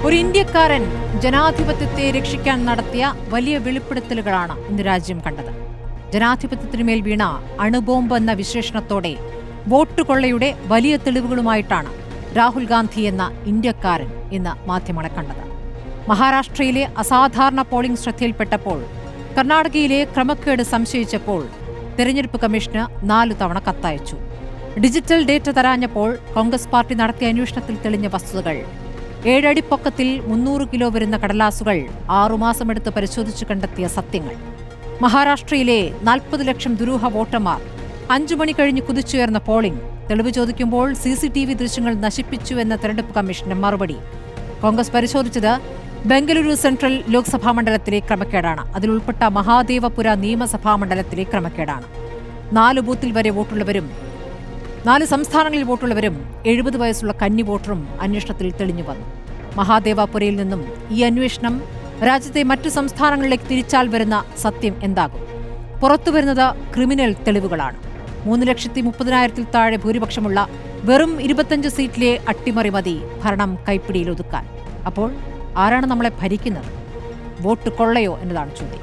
ഒരു ഇന്ത്യക്കാരൻ ജനാധിപത്യത്തെ രക്ഷിക്കാൻ നടത്തിയ വലിയ വെളിപ്പെടുത്തലുകളാണ് ഇന്ന് രാജ്യം കണ്ടത്. ജനാധിപത്യത്തിനുമേൽ വീണ അണുബോംബ് എന്ന വിശേഷണത്തോടെ വോട്ട് കൊള്ളയുടെ വലിയ തെളിവുകളുമായിട്ടാണ് രാഹുൽ ഗാന്ധി എന്ന ഇന്ത്യക്കാരൻ ഇന്ന് മാധ്യമങ്ങളെ കണ്ടത്. മഹാരാഷ്ട്രയിലെ അസാധാരണ പോളിംഗ് ശ്രദ്ധയിൽപ്പെട്ടപ്പോൾ, കർണാടകയിലെ ക്രമക്കേട് സംശയിച്ചപ്പോൾ തെരഞ്ഞെടുപ്പ് കമ്മീഷന് 4 തവണ കത്തയച്ചു. ഡിജിറ്റൽ ഡേറ്റ തരാഞ്ഞപ്പോൾ കോൺഗ്രസ് പാർട്ടി നടത്തിയ അന്വേഷണത്തിൽ തെളിഞ്ഞ വസ്തുതകൾ, 7 അടി പൊക്കത്തിൽ 300 കിലോ വരുന്ന കടലാസുകൾ 6 മാസമെടുത്ത് പരിശോധിച്ചു കണ്ടെത്തിയ സത്യങ്ങൾ, മഹാരാഷ്ട്രയിലെ 40 ലക്ഷം ദുരൂഹ വോട്ടർമാർ, 5 മണി കഴിഞ്ഞ് കുതിച്ചുയർന്ന പോളിംഗ്, തെളിവ് ചോദിക്കുമ്പോൾ CCTV ദൃശ്യങ്ങൾ നശിപ്പിച്ചു എന്ന തെരഞ്ഞെടുപ്പ് കമ്മീഷന്റെ മറുപടി. കോൺഗ്രസ് പരിശോധിച്ചത് ബംഗളൂരു സെൻട്രൽ ലോക്സഭാ മണ്ഡലത്തിലെ ക്രമക്കേടാണ്. അതിലുൾപ്പെട്ട മഹാദേവപുര നിയമസഭാ മണ്ഡലത്തിലെ ക്രമക്കേടാണ്. 4 ബൂത്തിൽ വരെ വോട്ടുള്ളവരും 4 സംസ്ഥാനങ്ങളിൽ വോട്ടുള്ളവരും 70 വയസ്സുള്ള കന്നി വോട്ടറും അന്വേഷണത്തിൽ തെളിഞ്ഞു വന്നു. മഹാദേവപുരയിൽ നിന്നും ഈ അന്വേഷണം രാജ്യത്തെ മറ്റു സംസ്ഥാനങ്ങളിലേക്ക് തിരിച്ചാൽ വരുന്ന സത്യം എന്താകും? പുറത്തുവരുന്നത് ക്രിമിനൽ തെളിവുകളാണ്. 3,30,000-ൽ താഴെ ഭൂരിപക്ഷമുള്ള വെറും 25 സീറ്റിലെ അട്ടിമറി മതി ഭരണം കൈപ്പിടിയിൽ ഒതുക്കാൻ. അപ്പോൾ ആരാണ് നമ്മളെ ഭരിക്കുന്നത്? വോട്ട് കൊള്ളയോ എന്നതാണ് ചോദ്യം.